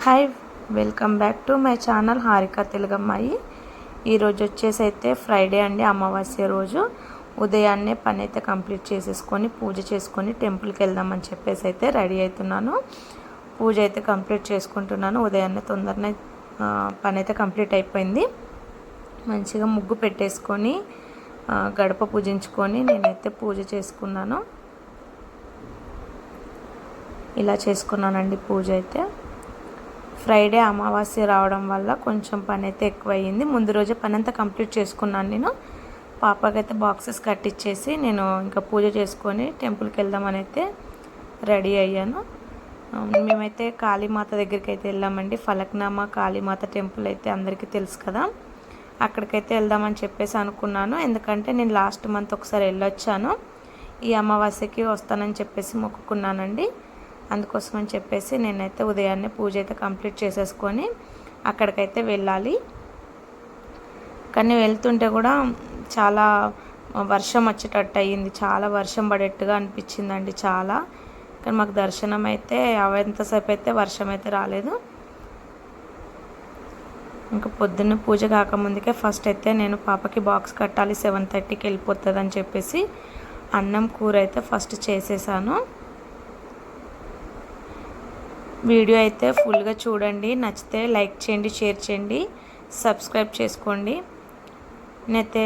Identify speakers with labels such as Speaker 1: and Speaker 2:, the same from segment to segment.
Speaker 1: Hi, welcome back to my channel Harika తెలుగమ్మాయి. ఈరోజు వచ్చేసి అయితే ఫ్రైడే అండి, అమావాస్య రోజు. ఉదయాన్నే పని అయితే కంప్లీట్ చేసేసుకొని పూజ చేసుకొని టెంపుల్కి వెళ్దామని చెప్పేసి అయితే రెడీ అవుతున్నాను. పూజ అయితే కంప్లీట్ చేసుకుంటున్నాను. ఉదయాన్నే తొందరనే పని అయితే కంప్లీట్ అయిపోయింది. మంచిగా ముగ్గు పెట్టేసుకొని గడప పూజించుకొని నేనైతే పూజ చేసుకున్నాను. ఇలా చేసుకున్నానండి పూజ అయితే. ఫ్రైడే అమావాస్య రావడం వల్ల కొంచెం పని అయితే ఎక్కువయ్యింది. ముందు రోజే పని అంతా కంప్లీట్ చేసుకున్నాను. నేను పాపకైతే బాక్సెస్ కట్టించేసి నేను ఇంకా పూజ చేసుకొని టెంపుల్కి వెళ్దామని అయితే రెడీ అయ్యాను. మేమైతే కాళీమాత దగ్గరికి అయితే వెళ్ళామండి. ఫలక్నామా కాళీమాత టెంపుల్ అయితే అందరికీ తెలుసు కదా, అక్కడికైతే వెళ్దామని చెప్పేసి అనుకున్నాను. ఎందుకంటే నేను లాస్ట్ మంత్ ఒకసారి వెళ్ళొచ్చాను. ఈ అమావాస్యకి వస్తానని చెప్పేసి మొక్కుకున్నానండి. అందుకోసం అని చెప్పేసి నేనైతే ఉదయాన్నే పూజ అయితే కంప్లీట్ చేసేసుకొని అక్కడికైతే వెళ్ళాలి. కానీ వెళ్తుంటే కూడా చాలా వర్షం వచ్చేటట్టు అయ్యింది. చాలా వర్షం పడేట్టుగా అనిపించిందండి చాలా. కానీ మాకు దర్శనం అయితే అవంతసేపు అయితే వర్షం అయితే రాలేదు. ఇంకా పొద్దున్న పూజ కాకముందుకే ఫస్ట్ అయితే నేను పాపకి బాక్స్ కట్టాలి, 7:30కి వెళ్ళిపోతుంది అని చెప్పేసి అన్నం కూర అయితే ఫస్ట్ చేసేసాను. వీడియో అయితే ఫుల్గా చూడండి. నచ్చితే లైక్ చేయండి, షేర్ చేయండి, సబ్స్క్రైబ్ చేసుకోండి. నేనైతే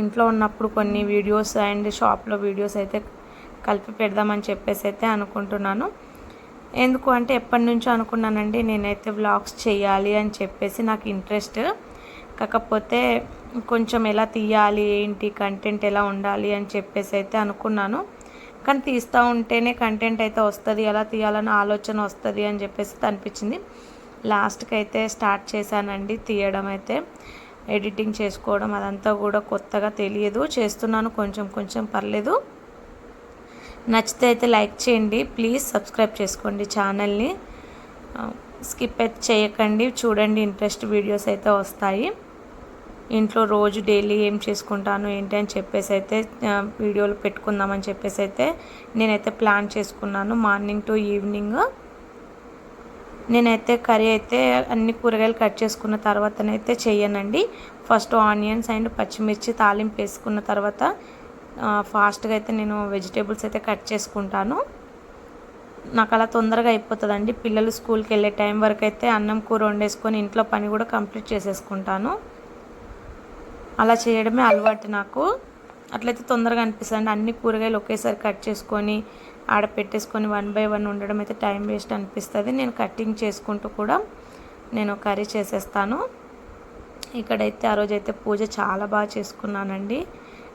Speaker 1: ఇంట్లో ఉన్నప్పుడు కొన్ని వీడియోస్ అండ్ షాప్లో వీడియోస్ అయితే కలిపి పెడదామని చెప్పేసి అయితే అనుకుంటున్నాను. ఎందుకు అంటే ఎప్పటి నుంచో అనుకున్నానండి నేనైతే వ్లాగ్స్ చేయాలి అని చెప్పేసి. నాకు ఇంట్రెస్ట్, కాకపోతే కొంచెం ఎలా తీయాలి, ఏంటి కంటెంట్ ఎలా ఉండాలి అని చెప్పేసి అయితే అనుకున్నాను. కానీ తీస్తూ ఉంటేనే కంటెంట్ అయితే వస్తుంది, ఎలా తీయాలని ఆలోచన వస్తుంది అని చెప్పేసి అనిపించింది. లాస్ట్కి అయితే స్టార్ట్ చేశానండి తీయడం అయితే. ఎడిటింగ్ చేసుకోవడం అదంతా కూడా కొత్తగా తెలియదు, చేస్తున్నాను కొంచెం కొంచెం, పర్లేదు. నచ్చితే అయితే లైక్ చేయండి, ప్లీజ్ సబ్స్క్రైబ్ చేసుకోండి ఛానల్ని. స్కిప్ అయితే చేయకండి, చూడండి. ఇంట్రెస్ట్ వీడియోస్ అయితే వస్తాయి. ఇంట్లో రోజు డైలీ ఏం చేసుకుంటాను ఏంటి అని చెప్పేసి అయితే వీడియోలు పెట్టుకుందామని చెప్పేసి అయితే నేనైతే ప్లాన్ చేసుకున్నాను. మార్నింగ్ టు ఈవినింగ్ నేనైతే కర్రీ అయితే అన్ని కూరగాయలు కట్ చేసుకున్న తర్వాతనైతే చేయనండి. ఫస్ట్ ఆనియన్స్ అండ్ పచ్చిమిర్చి తాలింపు వేసుకున్న తర్వాత ఫాస్ట్గా అయితే నేను వెజిటేబుల్స్ అయితే కట్ చేసుకుంటాను. నాకు అలా తొందరగా అయిపోతుందండి. పిల్లలు స్కూల్కి వెళ్ళే టైం వరకు అయితే అన్నం కూర వండేసుకొని ఇంట్లో పని కూడా కంప్లీట్ చేసేసుకుంటాను. అలా చేయడమే అలవాటు నాకు. అట్లయితే తొందరగా అనిపిస్తుంది. అన్ని కూరగాయలు ఒకేసారి కట్ చేసుకొని ఆడ పెట్టేసుకొని 1 by 1 ఉండడం అయితే టైం వేస్ట్ అనిపిస్తుంది. నేను కటింగ్ చేసుకుంటూ కూడా నేను కర్రీ చేసేస్తాను. ఇక్కడైతే ఆ రోజైతే పూజ చాలా బాగా చేసుకున్నానండి.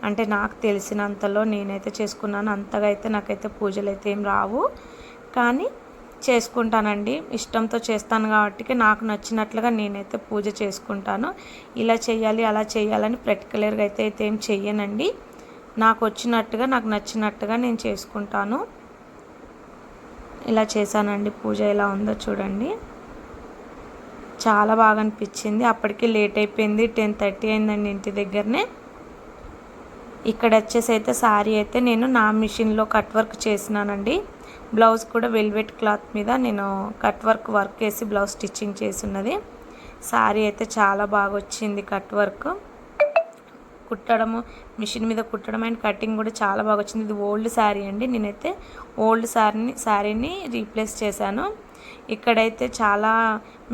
Speaker 1: అంటే నాకు తెలిసినంతలో నేనైతే చేసుకున్నాను. అంతగా అయితే నాకైతే పూజలు అయితే ఏం రావు, కానీ చేసుకుంటానండి. ఇష్టంతో చేస్తాను కాబట్టి నాకు నచ్చినట్లుగా నేనైతే పూజ చేసుకుంటాను. ఇలా చేయాలి అలా చేయాలని పర్టికులర్గా అయితే ఏం చెయ్యనండి. నాకు వచ్చినట్టుగా నాకు నచ్చినట్టుగా నేను చేసుకుంటాను. ఇలా చేశానండి. పూజ ఎలా ఉందో చూడండి. చాలా బాగా అనిపించింది. అప్పటికి లేట్ అయిపోయింది, 10:30 అయిందండి ఇంటి దగ్గరనే. ఇక్కడ వచ్చేసి అయితే శారీ అయితే నేను నా మిషన్లో కట్ వర్క్ చేసినానండి. బ్లౌజ్ కూడా వెల్వెట్ క్లాత్ మీద నేను కట్ వర్క్ వేసి బ్లౌజ్ స్టిచ్చింగ్ చేసి ఉన్నది. శారీ అయితే చాలా బాగా వచ్చింది. కట్ వర్క్ కుట్టడము, మిషన్ మీద కుట్టడం అండ్ కటింగ్ కూడా చాలా బాగా వచ్చింది. ఇది ఓల్డ్ శారీ అండి. నేనైతే ఓల్డ్ శారీని రీప్లేస్ చేశాను. ఇక్కడైతే చాలా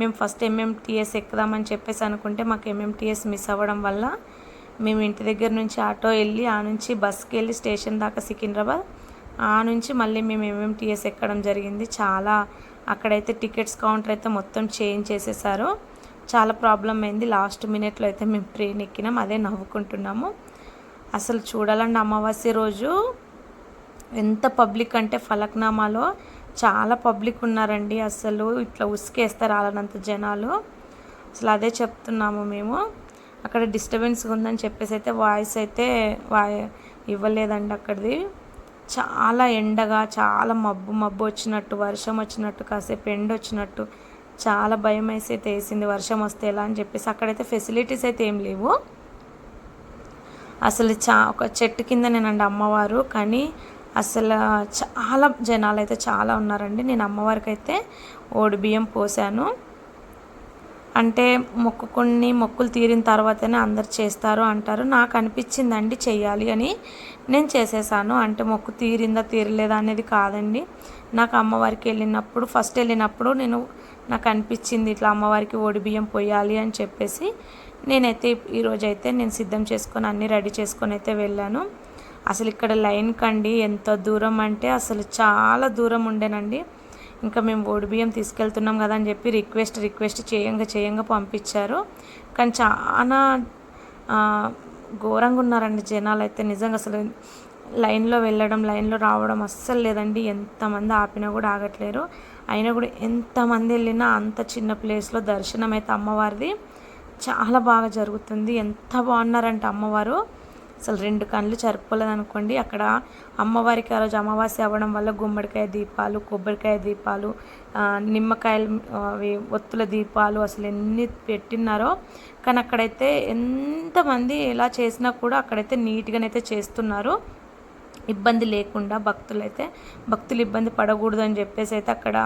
Speaker 1: మేము ఫస్ట్ ఎంఎంటీఎస్ ఎక్కుదామని చెప్పేసి అనుకుంటే మాకు ఎంఎంటీఎస్ మిస్ అవ్వడం వల్ల మేము ఇంటి దగ్గర నుంచి ఆటో వెళ్ళి ఆ నుంచి బస్కి వెళ్ళి స్టేషన్ దాకా సికింద్రాబాద్, ఆ నుంచి మళ్ళీ మేము ఎంఎంటీఎస్ ఎక్కడం జరిగింది. చాలా అక్కడైతే టికెట్స్ కౌంటర్ అయితే మొత్తం చేంజ్ చేసేసారు. చాలా ప్రాబ్లం అయింది. లాస్ట్ మినిట్లో అయితే మేము ట్రైన్ ఎక్కినాం. అదే నవ్వుకుంటున్నాము. అసలు చూడాలండి, అమావాస్య రోజు ఎంత పబ్లిక్ అంటే ఫలక్నామాలో చాలా పబ్లిక్ ఉన్నారండి. అసలు ఇట్లా ఉసుకేస్తారు రాలనంత జనాలు. అసలు అదే చెప్తున్నాము మేము. అక్కడ డిస్టర్బెన్స్ ఉందని చెప్పేసి అయితే వాయిస్ అయితే ఇవ్వలేదండి. అక్కడిది చాలా ఎండగా, చాలా మబ్బు వచ్చినట్టు, వర్షం వచ్చినట్టు, కాసేపు ఎండ వచ్చినట్టు చాలా భయం అయితే వేసింది. వర్షం వస్తే ఎలా అని చెప్పేసి. అక్కడైతే ఫెసిలిటీస్ అయితే ఏం లేవు అసలు. ఒక చెట్టు కింద నేనండి అమ్మవారు, కానీ అసలు చాలా జనాలు అయితే చాలా ఉన్నారండి. నేను అమ్మవారికి అయితే బియ్యం పోసాను. అంటే మొక్కులు తీరిన తర్వాతనే అందరు చేస్తారు అంటారు. నాకు అనిపించిందండి చెయ్యాలి అని, నేను చేసేసాను. అంటే మొక్కు తీరిందా తీరలేదా అనేది కాదండి. నాకు అమ్మవారికి ఫస్ట్ వెళ్ళినప్పుడు నాకు అనిపించింది ఇట్లా అమ్మవారికి బియ్యం పోయాలి అని చెప్పేసి నేనైతే ఈరోజైతే నేను సిద్ధం చేసుకొని అన్నీ రెడీ చేసుకొని అయితే వెళ్ళాను. అసలు ఇక్కడ లైన్ కండి ఎంత దూరం అంటే అసలు చాలా దూరం ఉండేనండి. ఇంకా మేము బియ్యం తీసుకెళ్తున్నాం కదా అని చెప్పి రిక్వెస్ట్ చేయంగా పంపించారు. కానీ చాలా ఘోరంగా ఉన్నారండి జనాలు అయితే. నిజంగా అసలు లైన్లో వెళ్ళడం లైన్లో రావడం అస్సలు లేదండి. ఎంతమంది ఆపినా కూడా ఆగట్లేరు. అయినా కూడా ఎంతమంది వెళ్ళినా అంత చిన్న ప్లేస్లో దర్శనం అయితే అమ్మవారిది చాలా బాగా జరుగుతుంది. ఎంత బాగున్నారంటే అమ్మవారు అసలు 2 కళ్ళు సరిపోలేదు అనుకోండి. అక్కడ అమ్మవారికి ఆ రోజు అమావాస్య అవ్వడం వల్ల గుమ్మడికాయ దీపాలు, కొబ్బరికాయ దీపాలు, నిమ్మకాయలు, అవి ఒత్తుల దీపాలు అసలు ఎన్ని పెట్టినారో. కానీ అక్కడైతే ఎంతమంది ఎలా చేసినా కూడా అక్కడైతే నీట్గానైతే చేస్తున్నారు, ఇబ్బంది లేకుండా. భక్తులు ఇబ్బంది పడకూడదు అని చెప్పేసి అయితే అక్కడ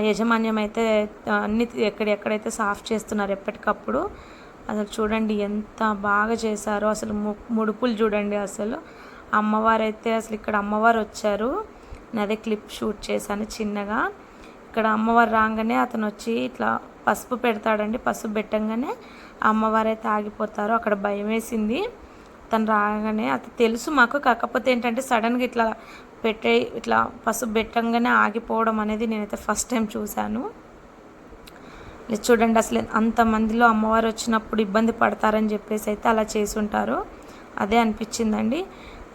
Speaker 1: యాజమాన్యం అయితే అన్ని ఎక్కడెక్కడైతే సాఫ్ చేస్తున్నారు ఎప్పటికప్పుడు. అసలు చూడండి ఎంత బాగా చేశారో. అసలు ముడుపులు చూడండి. అసలు అమ్మవారైతే అసలు ఇక్కడ అమ్మవారు వచ్చారు. నేను అదే క్లిప్ షూట్ చేశాను చిన్నగా. ఇక్కడ అమ్మవారు రాగానే అతను వచ్చి ఇట్లా పసుపు పెడతాడండి. పసుపు పెట్టంగానే అమ్మవారైతే ఆగిపోతారు. అక్కడ భయం వేసింది తను రాగానే. అది తెలుసు మాకు, కాకపోతే ఏంటంటే సడన్గా ఇట్లా పసుపు పెట్టంగానే ఆగిపోవడం అనేది నేనైతే ఫస్ట్ టైం చూశాను. చూడండి అసలు అంతమందిలో అమ్మవారు వచ్చినప్పుడు ఇబ్బంది పడతారని చెప్పేసి అయితే అలా చేసి ఉంటారు. అదే అనిపించిందండి.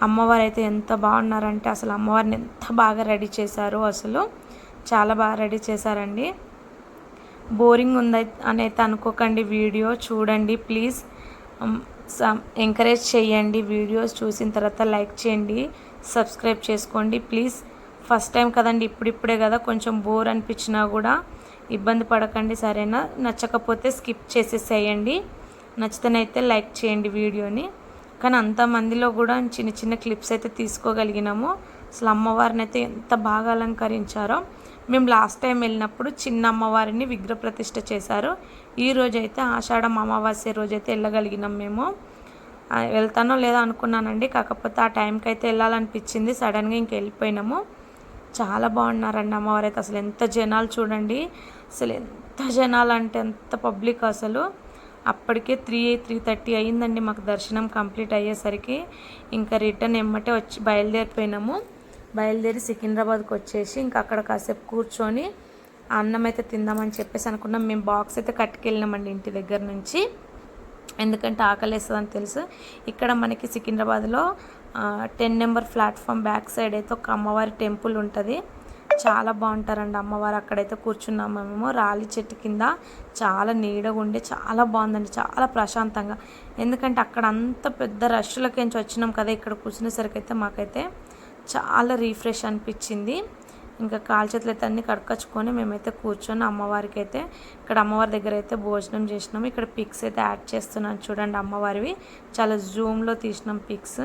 Speaker 1: అమ్మవారు అయితే ఎంత బాగున్నారంటే అసలు అమ్మవారిని ఎంత బాగా రెడీ చేశారో, అసలు చాలా బాగా రెడీ చేశారండి. బోరింగ్ ఉంది అని అయితే అనుకోకండి. వీడియో చూడండి ప్లీజ్. ఎంకరేజ్ చేయండి. వీడియోస్ చూసిన తర్వాత లైక్ చేయండి, సబ్స్క్రైబ్ చేసుకోండి ప్లీజ్. ఫస్ట్ టైం కదండి, ఇప్పుడిప్పుడే కదా, కొంచెం బోర్ అనిపించినా కూడా ఇబ్బంది పడకండి సరేనా. నచ్చకపోతే స్కిప్ చేసేసేయండి, నచ్చితేనైతే లైక్ చేయండి వీడియోని. కానీ అంతమందిలో కూడా చిన్న క్లిప్స్ అయితే తీసుకోగలిగినాము. అసలు అమ్మవారిని అయితే ఎంత బాగా అలంకరించారో. మేము లాస్ట్ టైం వెళ్ళినప్పుడు చిన్న అమ్మవారిని విగ్రహప్రతిష్ఠ చేశారు. ఈ రోజైతే ఆషాఢం అమావాస్య రోజైతే వెళ్ళగలిగినాం. మేము వెళ్తానో లేదో అనుకున్నానండి, కాకపోతే ఆ టైంకి అయితే వెళ్ళాలనిపించింది. సడన్గా ఇంక వెళ్ళిపోయినాము. చాలా బాగున్నారండి అమ్మవారు అయితే. అసలు ఎంత జనాలు చూడండి. అసలు ఎంత జనాలు అంటే ఎంత పబ్లిక్. అసలు అప్పటికే 3:30 అయ్యిందండి మాకు దర్శనం కంప్లీట్ అయ్యేసరికి. ఇంకా రిటర్న్ ఎమ్మటే వచ్చి బయలుదేరి సికింద్రాబాద్కి వచ్చేసి ఇంకా అక్కడ కాసేపు కూర్చొని అన్నం అయితే తిందామని చెప్పేసి అనుకున్నాం. మేము బాక్స్ అయితే కట్టుకెళ్ళినామండి ఇంటి దగ్గర నుంచి, ఎందుకంటే ఆకలేస్తుందని తెలుసు. ఇక్కడ మనకి సికింద్రాబాద్లో 10 నెంబర్ ప్లాట్ఫామ్ బ్యాక్ సైడ్ అయితే ఒక అమ్మవారి టెంపుల్ ఉంటుంది. చాలా బాగుంటారండి అమ్మవారు. అక్కడైతే కూర్చున్నాము మేము రాలి చెట్టు కింద. చాలా నీడగా ఉండే చాలా బాగుందండి, చాలా ప్రశాంతంగా. ఎందుకంటే అక్కడ అంత పెద్ద రష్లకించి వచ్చినాం కదా, ఇక్కడ కూర్చునేసరికి అయితే మాకైతే చాలా రీఫ్రెష్ అనిపించింది. ఇంకా కాలు చేతులు అయితే అన్నీ కడుక్కొచ్చుకొని మేమైతే కూర్చొని అమ్మవారికి అయితే ఇక్కడ అమ్మవారి దగ్గర అయితే భోజనం చేసినాము. ఇక్కడ పిక్స్ అయితే యాడ్ చేస్తున్నాను చూడండి అమ్మవారివి. చాలా జూమ్లో తీసినాం పిక్స్.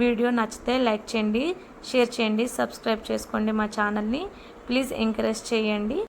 Speaker 1: వీడియో నచ్చితే లైక్ చేయండి, షేర్ చేయండి, సబ్స్క్రైబ్ చేసుకోండి మా ఛానల్ని ప్లీజ్. ఎంకరేజ్ చేయండి.